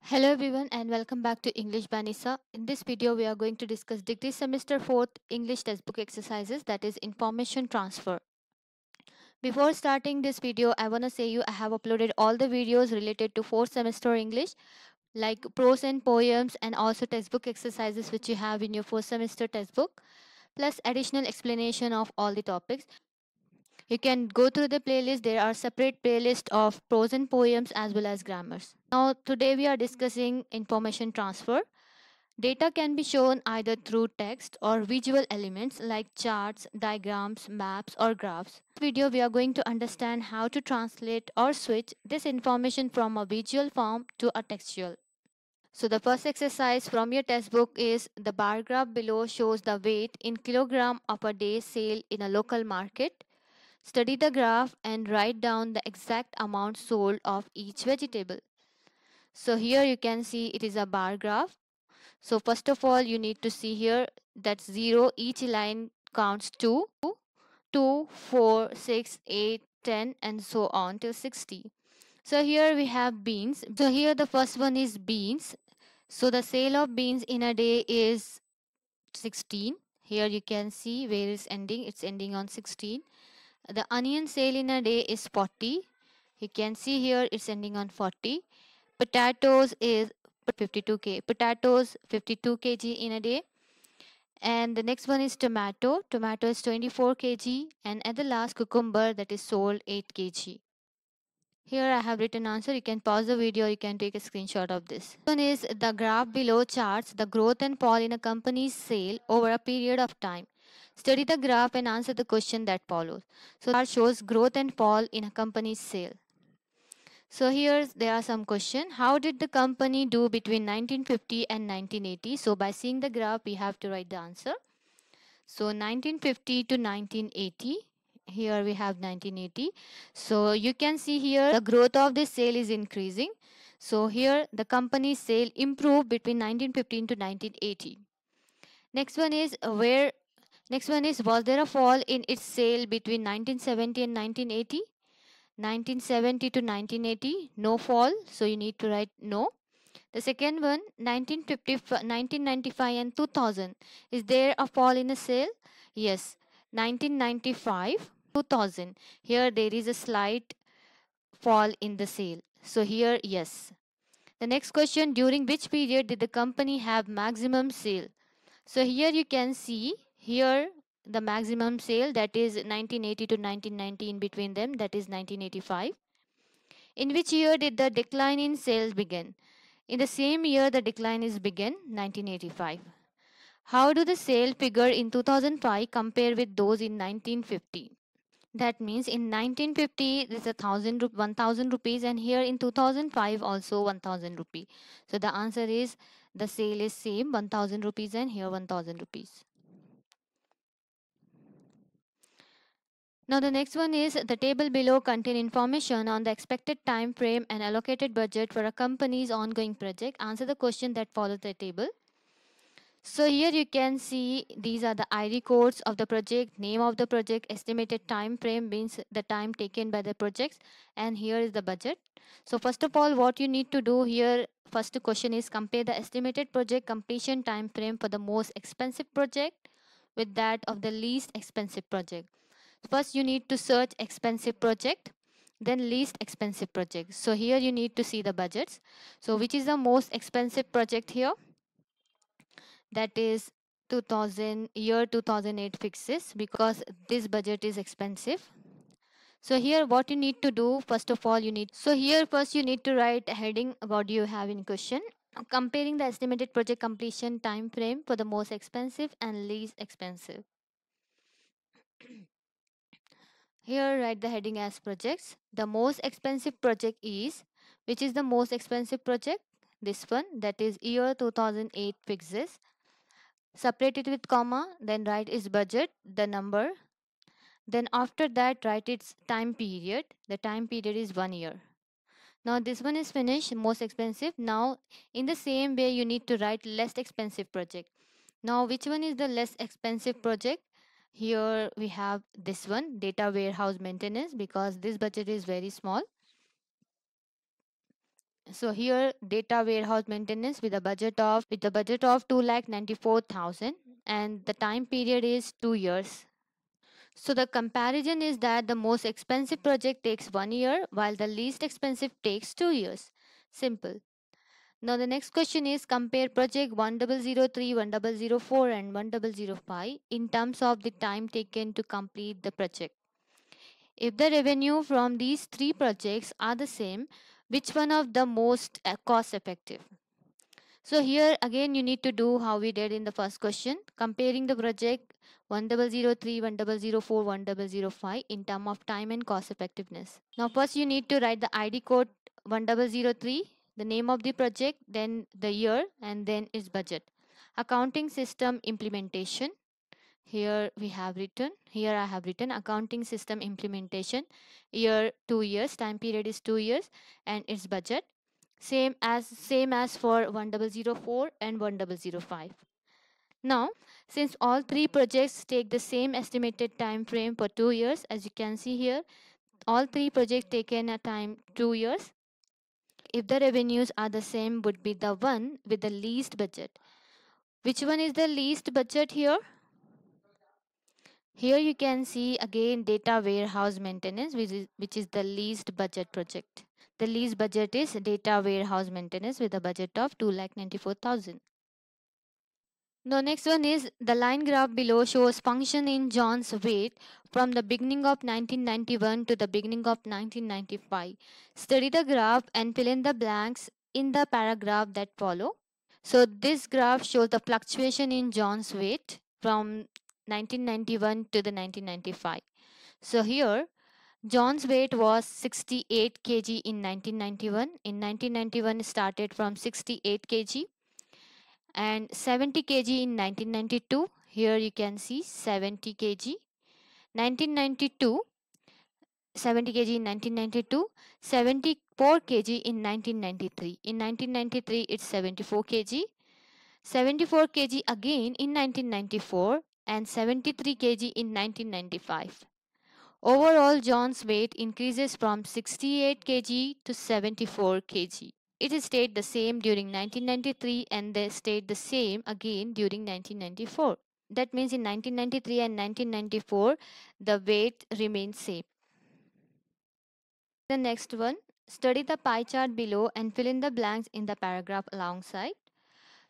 Hello everyone and welcome back to English by Nisa. In this video we are going to discuss degree semester 4th English textbook exercises, that is information transfer. Before starting this video I want to say I have uploaded all the videos related to 4th semester English like prose and poems and also textbook exercises which you have in your 4th semester textbook plus additional explanation of all the topics. You can go through the playlist. There are separate playlists of prose and poems as well as grammars. Now today we are discussing information transfer. Data can be shown either through text or visual elements like charts, diagrams, maps, or graphs. In this video, we are going to understand how to translate or switch this information from a visual form to a textual. So the first exercise from your textbook is the bar graph below shows the weight in kilogram of a day's sale in a local market. Study the graph and write down the exact amount sold of each vegetable. So here you can see it is a bar graph. So first of all, you need to see here that 0, each line counts 2, 2, 4, 6, 8, 10 and so on till 60. So here we have beans. So here the first one is beans. So the sale of beans in a day is 16. Here you can see where it's ending. It's ending on 16. The onion sale in a day is 40. You can see here it's ending on 40. Potatoes is 52 kg in a day. And the next one is tomato. Tomato is 24 kg. And at the last, cucumber that is sold 8 kg. Here I have written answer. You can pause the video. You can take a screenshot of this. One is the graph below charts the growth and fall in a company's sale over a period of time. Study the graph and answer the question that follows. So the chart shows growth and fall in a company's sale. So here there are some questions. How did the company do between 1950 and 1980? So by seeing the graph, we have to write the answer. So 1950 to 1980. Here we have 1980. So you can see here the growth of this sale is increasing. So here the company's sale improved between 1915 to 1980. Next one is was there a fall in its sale between 1970 and 1980? 1970 to 1980, no fall, so you need to write no. The second one, 1995 and 2000, is there a fall in a sale? Yes, 1995, 2000. Here there is a slight fall in the sale. So here, yes. The next question, during which period did the company have maximum sale? So here you can see here the maximum sale, that is 1980 to 1990, in between them, that is 1985. In which year did the decline in sales begin? In the same year the decline is began, 1985. How do the sale figure in 2005 compare with those in 1950? That means in 1950 there's 1000 rupees, and here in 2005 also 1000 rupee. So the answer is the sale is same, 1000 rupees, and here 1000 rupees. Now the next one is the table below contain information on the expected time frame and allocated budget for a company's ongoing project. Answer the question that follows the table. So here you can see these are the ID codes of the project, name of the project, estimated time frame means the time taken by the projects, and here is the budget. So first of all, what you need to do here, first question is compare the estimated project completion time frame for the most expensive project with that of the least expensive project. First you need to search expensive project, then least expensive project. So here you need to see the budgets. So which is the most expensive project here? That is 2008 fixes, because this budget is expensive. So here what you need to do, first of all first you need to write a heading. What do you have in question? Comparing the estimated project completion time frame for the most expensive and least expensive. Here write the heading as projects. The most expensive project is, which is the most expensive project? This one, that is year 2008 fixes. Separate it with comma, then write its budget, the number. Then after that write its time period. The time period is 1 year. Now this one is finished, most expensive. Now in the same way you need to write less expensive project. Now which one is the less expensive project? Here we have this one, data warehouse maintenance, because this budget is very small. So here data warehouse maintenance with a budget of 2,94,000 and the time period is 2 years. So the comparison is that the most expensive project takes 1 year while the least expensive takes 2 years. Simple. Now the next question is compare project 1003, 1004 and 1005 in terms of the time taken to complete the project. If the revenue from these three projects are the same, which one of the most cost effective? So here again you need to do how we did in the first question, comparing the project 1003, 1004, 1005 in terms of time and cost effectiveness. Now first you need to write the ID code 1003, the name of the project, then the year and then its budget. Accounting system implementation. Here I have written accounting system implementation, year 2 years, time period is 2 years and its budget same as for 1004 and 1005. Now, since all three projects take the same estimated time frame for 2 years, as you can see here, all three projects taken a time 2 years. If the revenues are the same, would be the one with the least budget. Which one is the least budget here? Here you can see again data warehouse maintenance, which is the least budget project. The least budget is data warehouse maintenance with a budget of 2,94,000. The next one is the line graph below shows function in John's weight from the beginning of 1991 to the beginning of 1995. Study the graph and fill in the blanks in the paragraph that follow. So this graph shows the fluctuation in John's weight from 1991 to the 1995. So here John's weight was 68 kg in 1991. In 1991 started from 68 kg and 70 kg in 1992. Here you can see 70 kg. 1992, 70 kg in 1992, 74 kg in 1993. In 1993 it's 74 kg, 74 kg again in 1994 and 73 kg in 1995. Overall, John's weight increases from 68 kg to 74 kg. It stayed the same during 1993 and they stayed the same again during 1994. That means in 1993 and 1994, the weight remains same. The next one, study the pie chart below and fill in the blanks in the paragraph alongside.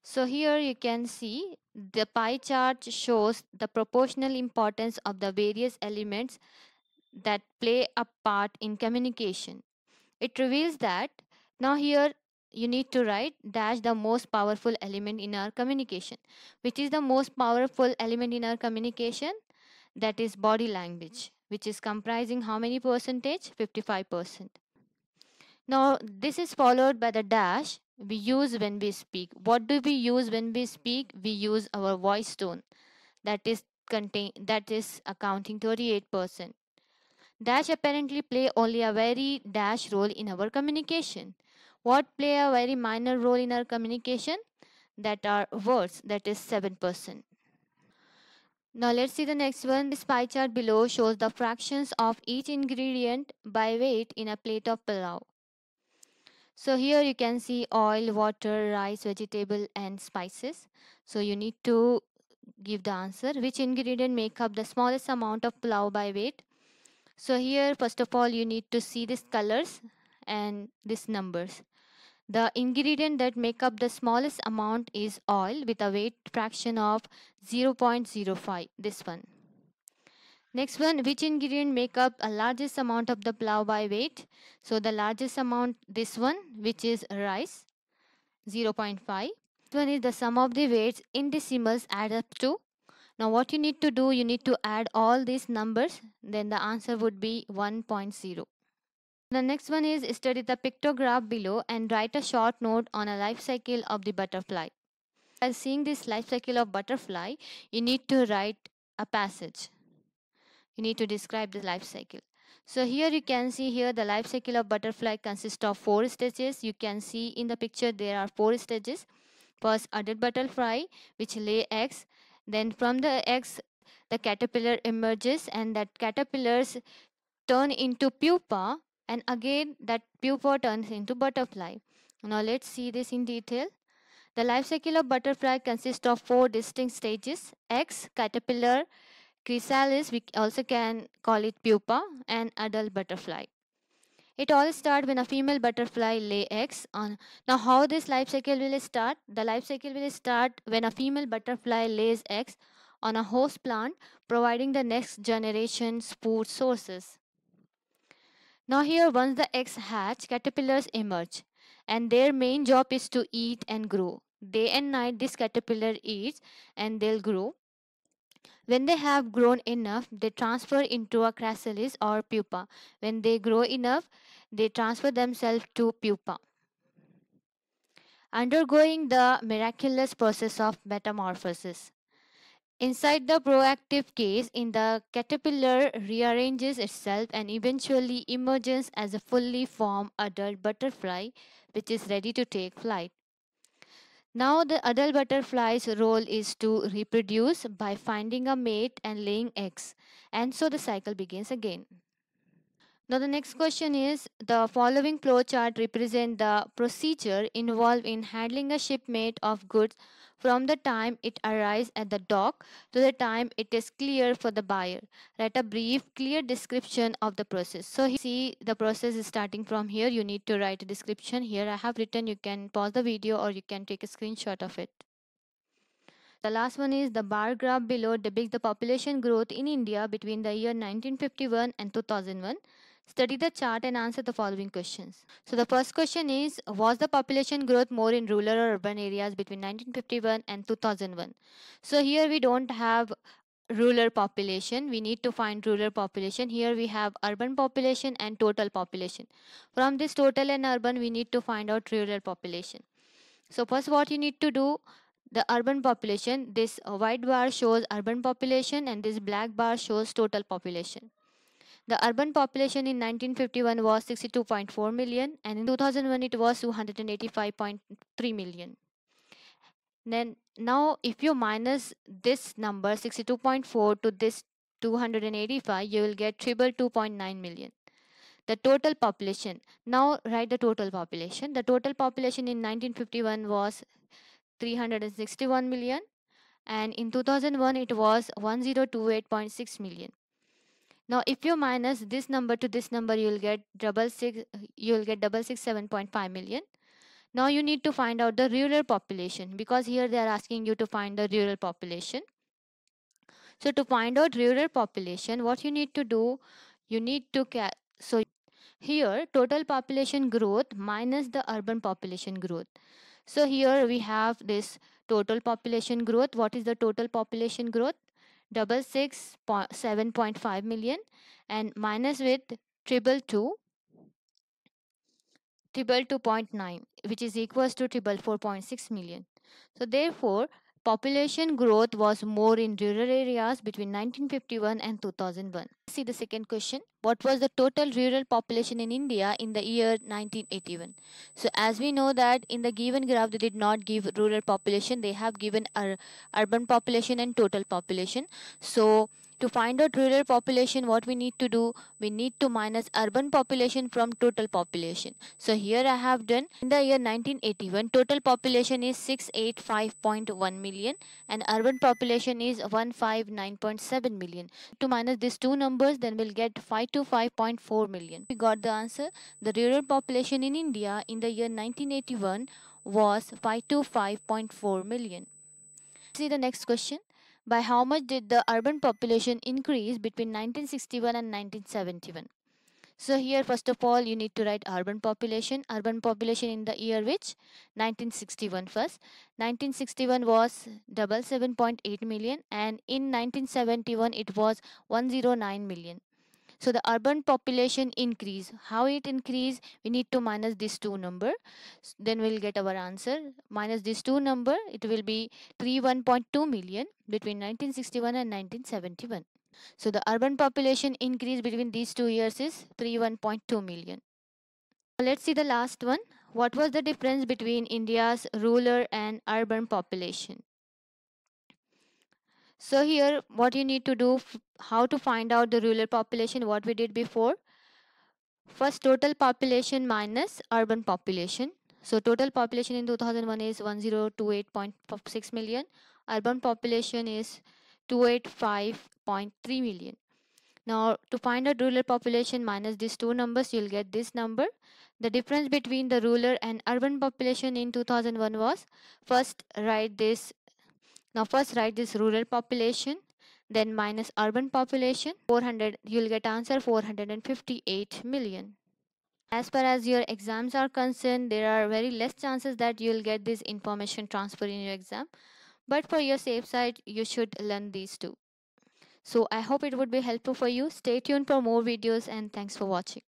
So here you can see the pie chart shows the proportional importance of the various elements that play a part in communication. It reveals that now here you need to write dash the most powerful element in our communication. Which is the most powerful element in our communication? That is body language, which is comprising how many percentage? 55%. Now this is followed by the dash we use when we speak. What do we use when we speak? We use our voice tone. That is accounting 38%. Dash apparently play only a very dash role in our communication. What play a very minor role in our communication? That are words, that is 7%. Now let's see the next one. This pie chart below shows the fractions of each ingredient by weight in a plate of pulao. So here you can see oil, water, rice, vegetable and spices. So you need to give the answer. Which ingredient make up the smallest amount of pulao by weight? So here first of all you need to see these colors and these numbers. The ingredient that make up the smallest amount is oil with a weight fraction of 0.05, this one. Next one, which ingredient make up a largest amount of the pulao by weight? So the largest amount, this one, which is rice, 0.5. This one is the sum of the weights in decimals add up to. Now what you need to do, you need to add all these numbers, then the answer would be 1.0. The next one is study the pictograph below and write a short note on a life cycle of the butterfly. While seeing this life cycle of butterfly, you need to write a passage. You need to describe the life cycle. So here you can see here the life cycle of butterfly consists of 4 stages. You can see in the picture there are 4 stages. First, adult butterfly which lay eggs. Then from the eggs the caterpillar emerges and that caterpillars turn into pupa and again that pupa turns into butterfly. Now let's see this in detail. The life cycle of butterfly consists of four distinct stages: eggs, caterpillar, chrysalis, we also can call it pupa, and adult butterfly. It all starts when a female butterfly lay eggs on. Now, how this life cycle will start? The life cycle will start when a female butterfly lays eggs on a host plant, providing the next generation's food sources. Now, here, once the eggs hatch, caterpillars emerge, and their main job is to eat and grow. Day and night, this caterpillar eats and they'll grow. When they have grown enough, they transfer into a chrysalis or pupa. When they grow enough, they transfer themselves to pupa, undergoing the miraculous process of metamorphosis. Inside the proactive case, in the caterpillar rearranges itself and eventually emerges as a fully formed adult butterfly which is ready to take flight. Now, the adult butterfly's role is to reproduce by finding a mate and laying eggs, and so the cycle begins again. Now, the next question is the following flowchart represent the procedure involved in handling a shipment of goods from the time it arrives at the dock to the time it is clear for the buyer. Write a brief, clear description of the process. So, see the process is starting from here. You need to write a description. Here I have written, you can pause the video or you can take a screenshot of it. The last one is the bar graph below depicts the population growth in India between the year 1951 and 2001. Study the chart and answer the following questions. So the first question is, was the population growth more in rural or urban areas between 1951 and 2001? So here we don't have rural population. We need to find rural population. Here we have urban population and total population. From this total and urban, we need to find out rural population. So first what you need to do, the urban population, this white bar shows urban population and this black bar shows total population. The urban population in 1951 was 62.4 million and in 2001 it was 285.3 million. Then now if you minus this number 62.4 to this 285, you will get 222.9 million. The total population. Now write the total population. The total population in 1951 was 361 million and in 2001 it was 1028.6 million. Now if you minus this number to this number, you will get 667.5 million. Now you need to find out the rural population because here they are asking you to find the rural population. So to find out rural population, what you need to do, you need to so here total population growth minus the urban population growth. So here we have this total population growth. What is the total population growth? 7.5 million and minus with triple two 222.9, which is equals to 444.6 million. So therefore, population growth was more in rural areas between 1951 and 2001. See the second question. What was the total rural population in India in the year 1981? So as we know that in the given graph, they did not give rural population. They have given urban population and total population. So to find out rural population, what we need to do, we need to minus urban population from total population. So here I have done in the year 1981, total population is 685.1 million and urban population is 159.7 million. To minus these two numbers, then we'll get 525.4 million. We got the answer. The rural population in India in the year 1981 was 525.4 million. See the next question. By how much did the urban population increase between 1961 and 1971? So here first of all you need to write urban population. Urban population in the year which? 1961 first. 1961 was 77.8 million and in 1971 it was 109 million. So the urban population increase. How it increase? We need to minus these two number. Then we'll get our answer. Minus these two number, it will be 31.2 million between 1961 and 1971. So the urban population increase between these 2 years is 31.2 million. Let's see the last one. What was the difference between India's rural and urban population? So here what you need to do, how to find out the rural population, what we did before. First total population minus urban population. So total population in 2001 is 1028.6 million. Urban population is 285.3 million. Now to find out rural population minus these two numbers, you'll get this number. The difference between the rural and urban population in 2001 was, first write this first write this rural population, then minus urban population 400, you'll get answer 458 million. As far as your exams are concerned, there are very less chances that you'll get this information transfer in your exam, but for your safe side you should learn these two. So I hope it would be helpful for you. Stay tuned for more videos and thanks for watching.